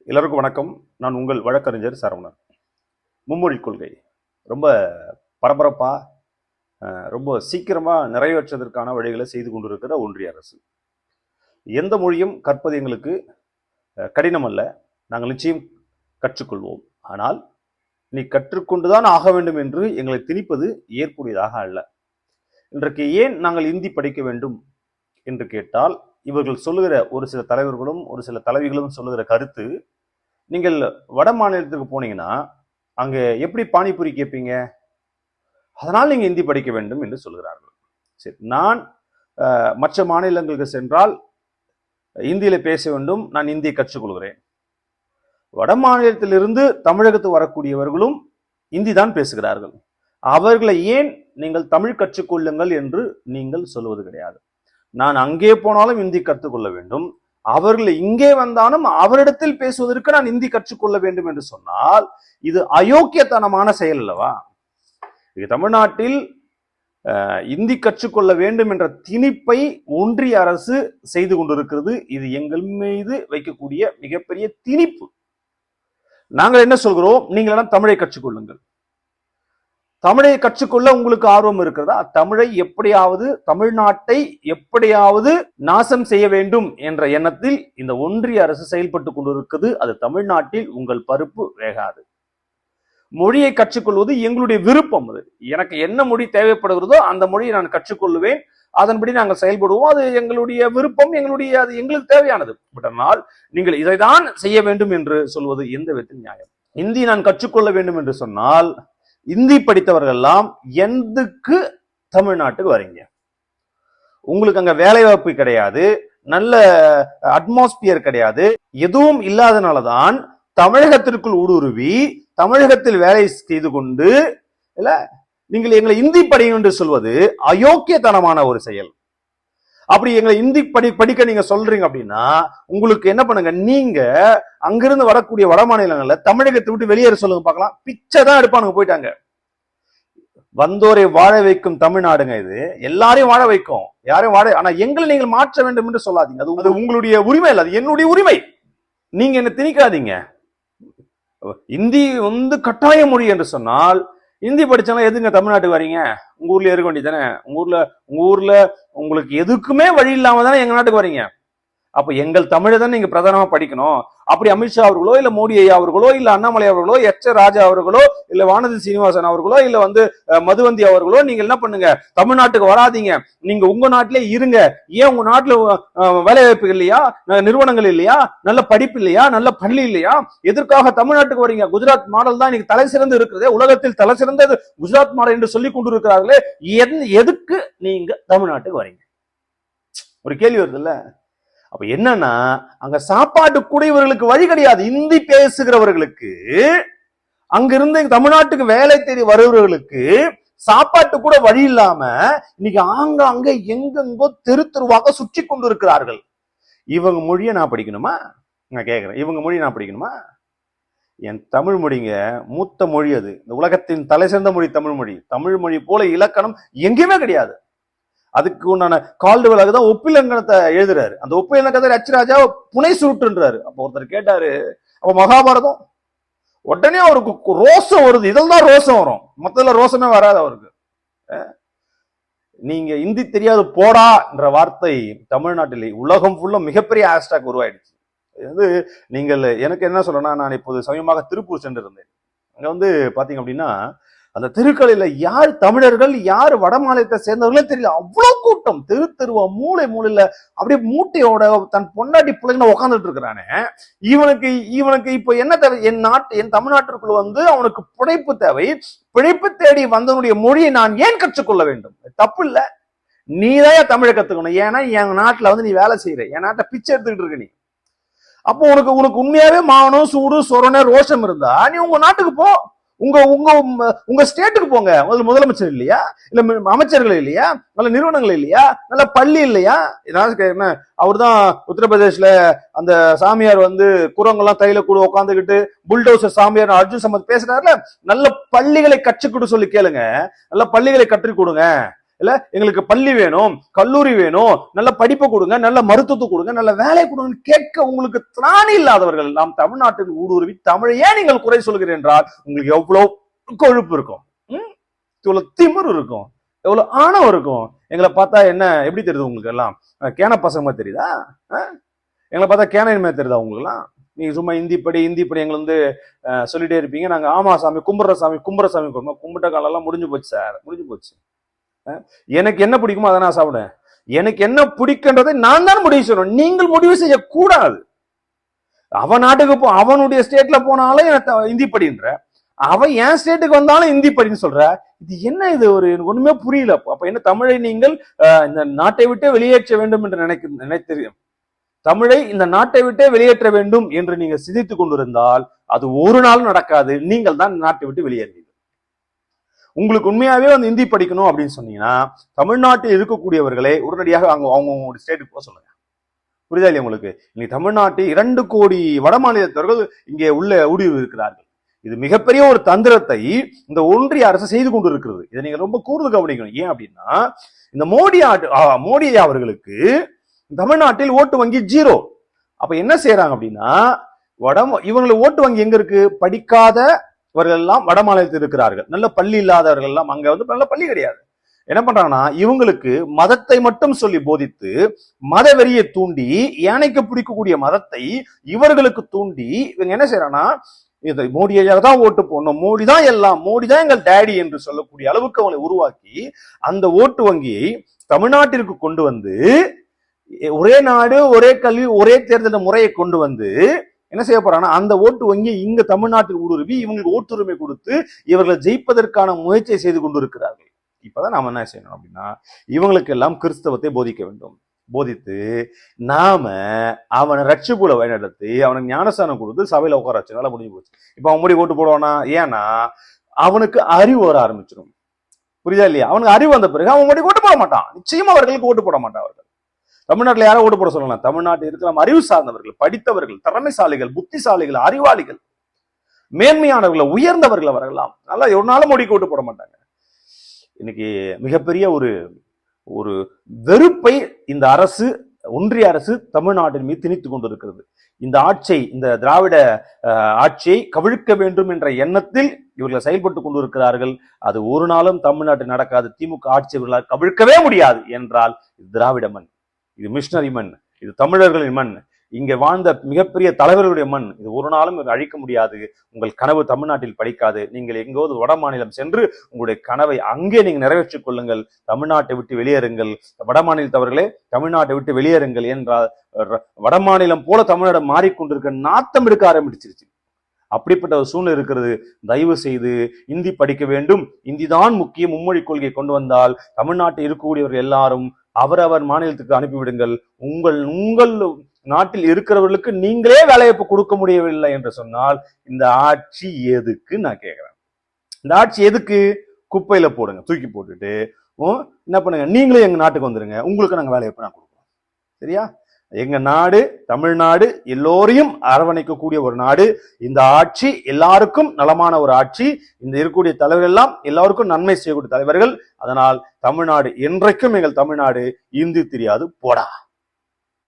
எல்லாருக்கும் வணக்கம். நான் உங்கள் வழக்கறிஞர் சரவணன். மும்மொழி கொள்கை ரொம்ப பரபரப்பா ரொம்ப சீக்கிரமா நிறைவேற்றதற்கான வழிகளை செய்து கொண்டிருக்கிற ஒன்றிய அரசு. எந்த மொழியும் கற்பது எங்களுக்கு கடினம் அல்ல, நாங்கள் நிச்சயம் கற்றுக்கொள்வோம். ஆனால் நீ கற்றுக்கொண்டுதான் ஆக வேண்டும் என்று எங்களை திணிப்பது ஏற்புடையதாக அல்ல. இன்றைக்கு ஏன் நாங்கள் இந்தி படிக்க வேண்டும் என்று கேட்டால், இவர்கள் சொல்லுகிற ஒரு சில தலைவர்களும் ஒரு சில தலைவிகளும் சொல்லுகிற கருத்து, நீங்கள் வட மாநிலத்துக்கு போனீங்கன்னா அங்க எப்படி பானிபூரி கேட்பீங்க, அதனால் நீங்க இந்தி படிக்க வேண்டும் என்று சொல்கிறார்கள். சரி, நான் மற்ற மாநிலங்களுக்கு சென்றால் இந்தியில பேச வேண்டும், நான் இந்தியை கற்றுக்கொள்கிறேன். வட மாநிலத்திலிருந்து தமிழகத்துக்கு வரக்கூடியவர்களும் இந்தி தான் பேசுகிறார்கள். அவர்களை ஏன் நீங்கள் தமிழ் கற்றுக்கொள்ளுங்கள் என்று நீங்கள் சொல்வது கிடையாது. நான் அங்கே போனாலும் இந்தி கற்றுக்கொள்ள வேண்டும், அவர்கள் இங்கே வந்தாலும் அவரிடத்தில் பேசுவதற்கு நான் இந்தி கற்றுக்கொள்ள வேண்டும் என்று சொன்னால் இது அயோக்கியத்தனமான செயல் அல்லவா? இது தமிழ்நாட்டில் இந்தி கற்றுக்கொள்ள வேண்டும் என்ற திணிப்பை ஒன்றிய அரசு செய்து கொண்டிருக்கிறது. இது எங்கள் மீது வைக்கக்கூடிய மிகப்பெரிய திணிப்பு. நாங்கள் என்ன சொல்கிறோம், நீங்கள் எல்லாம் தமிழை கற்றுக்கொள்ளுங்கள். தமிழை கற்றுக்கொள்ள உங்களுக்கு ஆர்வம் இருக்கிறதா? தமிழை எப்படியாவது, தமிழ்நாட்டை எப்படியாவது நாசம் செய்ய வேண்டும் என்ற எண்ணத்தில் இந்த ஒன்றிய அரசு செயல்பட்டு கொண்டிருக்கிறது. அது தமிழ்நாட்டில் உங்கள் பருப்பு வேகாது. மொழியை கற்றுக்கொள்வது எங்களுடைய விருப்பம். அது எனக்கு என்ன மொழி தேவைப்படுகிறதோ அந்த மொழியை நான் கற்றுக்கொள்வேன், அதன்படி நாங்கள் செயல்படுவோம். அது எங்களுடைய விருப்பம், அது எங்களுக்கு தேவையானது. பட் ஆனால் நீங்கள் இதைதான் செய்ய வேண்டும் என்று சொல்வது எந்த விதத்தில் நியாயம்? இந்தி நான் கற்றுக்கொள்ள வேண்டும் என்று சொன்னால் இந்தி படித்தவர்கள் எல்லாம் எதுக்கு தமிழ்நாட்டுக்கு வரீங்க? உங்களுக்கு அங்க வேலை வாய்ப்பு கிடையாது, நல்ல அட்மாஸ்பியர் கிடையாது, எதுவும் இல்லாதனாலதான் தமிழகத்திற்குள் ஊடுருவி தமிழகத்தில் வேலை செய்து கொண்டு இல்ல நீங்கள் எங்களை இந்தி படியும் என்று சொல்வது அயோக்கியத்தனமான ஒரு செயல். அப்படி எங்களை இந்தி படிக்க நீங்க சொல்றீங்க அப்படின்னா உங்களுக்கு என்ன பண்ணுங்க, நீங்க அங்கிருந்து வரக்கூடிய வட மாநிலங்கள்ல தமிழகத்தை விட்டு வெளியேற சொல்லுங்க பார்க்கலாம். பிச்சை தான் எடுப்பானுங்க. போயிட்டாங்க. வந்தோரை வாழ வைக்கும் தமிழ்நாடுங்க இது. எல்லாரையும் வாழ வைக்கும், யாரையும் வாழ. ஆனா எங்களை நீங்கள் மாற்ற வேண்டும் என்று சொல்லாதீங்க. அது உங்களுடைய உரிமை இல்ல, அது என்னுடைய உரிமை. நீங்க என்ன திணிக்காதீங்க. இந்தி கட்டாய மொழி என்று சொன்னால் இந்தி படிச்சாலும் எதுங்க தமிழ்நாட்டுக்கு வரீங்க? உங்க ஊர்ல இருக்க வேண்டியதானே? உங்க ஊர்ல உங்களுக்கு எதுக்குமே வழி இல்லாம தானே எங்க நாட்டுக்கு வரீங்க. அப்ப எங்கள் தமிழை தான் நீங்க பிரதானமா படிக்கணும். அப்படி அமித்ஷா அவர்களோ இல்ல மோடி ஐயா அவர்களோ இல்ல அண்ணாமலை அவர்களோ எச் ராஜா அவர்களோ இல்ல வானதி சீனிவாசன் அவர்களோ இல்ல மதுவந்தி அவர்களோ நீங்க என்ன பண்ணுங்க, தமிழ்நாட்டுக்கு வராதீங்க, நீங்க உங்க நாட்டிலே இருங்க. ஏன் உங்க நாட்டுல வேலை வாய்ப்புகள் இல்லையா, நிறுவனங்கள் இல்லையா, நல்ல படிப்பு இல்லையா, நல்ல பள்ளி இல்லையா? எதற்காக தமிழ்நாட்டுக்கு வரீங்க? குஜராத் மாடல் தான் இன்னைக்கு தலை சிறந்து இருக்கிறது, உலகத்தில் தலை சிறந்தது குஜராத் மாடல் என்று சொல்லி கொண்டிருக்கிறார்களே, எதுக்கு நீங்க தமிழ்நாட்டுக்கு வரீங்க? ஒரு கேள்வி வருது இல்ல? அப்ப என்னன்னா, அங்க சாப்பாட்டு கூட இவர்களுக்கு வழி கிடையாது. இந்தி பேசுகிறவர்களுக்கு, அங்கிருந்து தமிழ்நாட்டுக்கு வேலை தேடி வருபவர்களுக்கு சாப்பாட்டு கூட வழி இல்லாம இன்னைக்கு அங்க எங்கெங்கோ தெரு தெருவாக சுற்றி கொண்டு இருக்கிறார்கள். இவங்க மொழியை நான் படிக்கணுமா? நான் கேட்கிறேன், இவங்க மொழியை நான் படிக்கணுமா? என் தமிழ் மொழிங்க மூத்த மொழி. அது இந்த உலகத்தின் தலை சிறந்த மொழி தமிழ் மொழி. தமிழ் மொழி போல இலக்கணம் எங்கேயுமே கிடையாது. அதுக்கு உண்டான கால்டுவலாக தான் ஒப்பிலக்கணத்தை எழுதுறாரு. அந்த ஒப்பிலக்கணத்தை எச் ராஜா புனை சுருட்டுன்றாரு. அப்ப ஒருத்தர் கேட்டாரு, அப்ப மகாபாரதம்? உடனே அவருக்கு ரோசம் வருது. இதெல்லாம் ரோசம் வரும், மொத்தத்துல ரோசமே வராது அவருக்கு. நீங்க இந்தி தெரியாது போடா என்ற வார்த்தை தமிழ்நாட்டிலே உலகம் ஃபுல்லா மிகப்பெரிய ஹேஷ்டாக் உருவாயிடுச்சு. நீங்கள் எனக்கு என்ன சொல்லணும்னா, நான் இப்போது சமயமாக திருப்பூர் சென்றிருந்தேன். அங்க பாத்தீங்க அப்படின்னா அந்த தெருக்களில யார் தமிழர்கள் யார் வட மாநிலத்தை சேர்ந்தவர்களே தெரியல. அவ்வளவு கூட்டம், தெரு தெருவா மூளை மூலையில அப்படியே மூட்டையோட தன் பொண்டாட்டி பிள்ளைங்க உட்காந்துட்டு இருக்கிறானே. இவனுக்கு இப்ப என்ன தேவை? என் தமிழ்நாட்டிற்குள் அவனுக்கு பிழைப்பு தேவை. பிழைப்பு தேடி வந்தவனுடைய மொழியை நான் ஏன் கற்றுக்கொள்ள வேண்டும்? தப்பு இல்ல, நீதான் தமிழை கத்துக்கணும். ஏன்னா என் நாட்டுல நீ வேலை செய்யற, என் நாட்டை பிச்சை எடுத்துக்கிட்டு இருக்க நீ. அப்போ உனக்கு உண்மையாவே மானம் சூடு சொரண ரோஷம் இருந்தா நீ உங்க நாட்டுக்கு போ. உங்க ஸ்டேட்டுக்கு போங்க. முதலமைச்சர் இல்லையா, இல்ல அமைச்சர்கள் இல்லையா, நல்ல நிறுவனங்கள் இல்லையா, நல்ல பள்ளி இல்லையா? என்ன அவர்தான் உத்தரப்பிரதேஷ்ல அந்த சாமியார் குரங்கெல்லாம் தையில கூட உட்காந்துக்கிட்டு புல்டோசர் சாமியார் அர்ஜுன் சம்பத் பேசுறாருல, நல்ல பள்ளிகளை கற்றுக்கிட்டு சொல்லி கேளுங்க. நல்ல பள்ளிகளை கற்றுக் கொடுங்க. இல்ல எங்களுக்கு பள்ளி வேணும், கல்லூரி வேணும், நல்ல படிப்பு கொடுங்க, நல்ல மருத்துவத்தை கொடுங்க, நல்ல வேலை கொடுங்க கேட்க உங்களுக்கு திராணி இல்லாதவர்கள் நாம் தமிழ்நாட்டில் ஊடுருவி தமிழையே நீங்கள் குறை சொல்கிறேன் என்றால் உங்களுக்கு எவ்வளவு கொழுப்பு இருக்கும், இவ்வளவு திமிர் இருக்கும், எவ்வளவு ஆணவம் இருக்கும். எங்களை பார்த்தா என்ன எப்படி தெரியுது உங்களுக்கு எல்லாம்? கேன பசங்க தெரியுதா? எங்களை பார்த்தா கேன தெரியுதா உங்களுக்கு எல்லாம்? நீங்க சும்மா இந்தி படி எங்களை வந்து சொல்லிட்டே இருப்பீங்க. நாங்க ஆமா சாமி கும்புற சாமி கும்பிட்ட காலம் எல்லாம் முடிஞ்சு போச்சு சார், முடிஞ்சு போச்சு. எனக்கு என்ன பிடிக்குமோ அதை நான் சாப்பிடுவேன். எனக்கு என்ன பிடிக்கின்றதை நான் தான் முடிவு செய்யணும், நீங்கள் முடிவு செய்யக்கூடாது. அவன் நாட்டுக்கு அவனுடைய ஸ்டேட்ல போனாலும் இந்தி படின்ற, அவன் என் ஸ்டேட்டுக்கு வந்தாலும் இந்தி படின்னு சொல்ற. இது என்ன? இது ஒரு ஒண்ணுமே புரியல. அப்ப என்ன தமிழை நீங்கள் இந்த நாட்டை விட்டு வெளியேற்ற வேண்டும் என்று நினைத்து தமிழை இந்த நாட்டை விட்டே வெளியேற்ற வேண்டும் என்று நீங்க சிந்தித்துக் கொண்டிருந்தால் அது ஒரு நாள் நடக்காது. நீங்கள் தான் நாட்டை விட்டு வெளியேறுவீர்கள். உங்களுக்கு உண்மையாவே வந்து இந்தி படிக்கணும் அப்படின்னு சொன்னீங்கன்னா தமிழ்நாட்டில் இருக்கக்கூடியவர்களை உடனடியாக அவங்க ஸ்டேட்டுக்கு போக சொல்லுங்க. புரியுதா இல்லையா உங்களுக்கு? இன்னைக்கு தமிழ்நாட்டில் 2 கோடி வட மாநிலத்தவர்கள் இங்கே உள்ள ஊடுருவி இருக்கிறார்கள். இது மிகப்பெரிய ஒரு தந்திரத்தை இந்த ஒன்றிய அரசு செய்து கொண்டு இருக்கிறது. இதை நீங்க ரொம்ப கூர்ந்து கவனிக்கணும். ஏன் அப்படின்னா இந்த மோடி அவர்களுக்கு தமிழ்நாட்டில் ஓட்டு வங்கி 0. அப்ப என்ன செய்யறாங்க அப்படின்னா இவங்களை ஓட்டு வங்கி எங்க இருக்கு? படிக்காதவர்கள் எல்லாம் வட மாநிலத்தில் இருக்கிறார்கள். நல்ல பள்ளி இல்லாதவர்கள் எல்லாம் அங்க வந்து நல்ல பள்ளி கிடையாது. என்ன பண்றாங்கன்னா இவங்களுக்கு மதத்தை மட்டும் சொல்லி போதித்து மத வெறியை தூண்டி யானைக்கு பிடிக்கக்கூடிய மதத்தை இவர்களுக்கு தூண்டி இவங்க என்ன செய்யறாங்கன்னா இதை மோடியாக தான் ஓட்டு போடணும், மோடி தான் எல்லாம், மோடி தான் எங்கள் டேடி என்று சொல்லக்கூடிய அளவுக்கு அவங்களை உருவாக்கி அந்த ஓட்டு வங்கியை தமிழ்நாட்டிற்கு கொண்டு வந்து ஒரே நாடு ஒரே கல்வி ஒரே தேர்தல் முறையை கொண்டு வந்து என்ன செய்ய போறாங்கன்னா அந்த ஓட்டு வங்கி இங்க தமிழ்நாட்டில் ஊடுருவி இவங்களுக்கு ஓட்டுரிமை கொடுத்து இவர்களை ஜெயிப்பதற்கான முயற்சியை செய்து கொண்டு இருக்கிறார்கள். இப்பதான் நாம என்ன செய்யணும் அப்படின்னா இவங்களுக்கு எல்லாம் கிறிஸ்தவத்தை போதிக்க வேண்டும். போதித்து நாம அவனை ரட்சிப்புல வழிநடத்தி அவனுக்கு ஞானஸ்தானம் கொடுத்து சபையில உட்கார வச்சு நல்லா முடிஞ்சு போச்சு. இப்ப அவன் முடி ஓட்டு போடுவானா? ஏன்னா அவனுக்கு அறிவு வர ஆரம்பிச்சிடும். புரியுதா இல்லையா? அவனுக்கு அறிவு வந்த பிறகு அவன் முடி ஓட்டு போட மாட்டான். நிச்சயமா அவர்களுக்கு ஓட்டு போட மாட்டான். அவர்கள் தமிழ்நாட்டில் யாரும் ஓட்டு போட சொல்லலாம்? தமிழ்நாட்டில் இருக்கிற அறிவு சார்ந்தவர்கள், படித்தவர்கள், திறமைசாலிகள், புத்திசாலிகள், அறிவாளிகள், மேன்மையானவர்கள், உயர்ந்தவர்கள் அவர்கள்லாம் நல்லா ஒரு நாளும் மோடிக்கு ஓட்டு போட மாட்டாங்க. இன்னைக்கு மிகப்பெரிய ஒரு வெறுப்பை இந்த அரசு, ஒன்றிய அரசு தமிழ்நாட்டின் மீது திணித்துக் கொண்டிருக்கிறது. இந்த ஆட்சியை, இந்த திராவிட ஆட்சியை கவிழ்க்க வேண்டும் என்ற எண்ணத்தில் இவர்கள் செயல்பட்டு கொண்டிருக்கிறார்கள். அது ஒரு நாளும் தமிழ்நாட்டில் நடக்காது. திமுக ஆட்சி இவர்களால் கவிழ்க்கவே முடியாது. என்றால் இது திராவிட மண், இது மிஷனரி மண், இது தமிழர்களின் மண், இங்க வாழ்ந்த மிகப்பெரிய தலைவர்களுடைய மண். இது ஒரு நாளும் அழிக்க முடியாது. உங்கள் கனவு தமிழ்நாட்டில் படிக்காது. நீங்கள் எங்கோது வட மாநிலம் சென்று உங்களுடைய கனவை அங்கே நீங்க நிறைவேற்றிக் கொள்ளுங்கள். தமிழ்நாட்டை விட்டு வெளியேறுங்கள். வட மாநிலத்தவர்களே தமிழ்நாட்டை விட்டு வெளியேறுங்கள் என்றால் வட மாநிலம் போல தமிழ்நாடு மாறிக்கொண்டிருக்க நாத்தம் எடுக்க ஆரம்பிச்சிருச்சு. அப்படிப்பட்ட ஒரு சூழ்நிலை இருக்கிறது. தயவு செய்து இந்தி படிக்க வேண்டும், இந்தி தான் முக்கிய மும்மொழி கொள்கையை கொண்டு வந்தால் தமிழ்நாட்டில் இருக்கக்கூடியவர்கள் எல்லாரும் அவரவர் மாநிலத்துக்கு அனுப்பிவிடுங்கள். உங்கள் நாட்டில் இருக்கிறவர்களுக்கு நீங்களே வேலைவாய்ப்பு கொடுக்க முடியவில்லை என்று சொன்னால் இந்த ஆட்சி எதுக்கு நான் கேட்கிறேன்? இந்த ஆட்சி எதுக்கு? குப்பையில போடுங்க, தூக்கி போட்டுட்டு என்ன பண்ணுங்க, நீங்களே எங்க நாட்டுக்கு வந்துருங்க, உங்களுக்கு நாங்க வேலைவாய்ப்பு நான் கொடுக்குறோம். சரியா? எங்க நாடு தமிழ்நாடு எல்லோரையும் அரவணைக்கக்கூடிய ஒரு நாடு. இந்த ஆட்சி எல்லாருக்கும் நலமான ஒரு ஆட்சி. இந்த இருக்கக்கூடிய தலைவர்கள் எல்லாம் எல்லாருக்கும் நன்மை செய்யக்கூடிய தலைவர்கள். அதனால் தமிழ்நாடு என்றைக்கும் எங்கள் தமிழ்நாடு இந்தி தெரியாது போடா.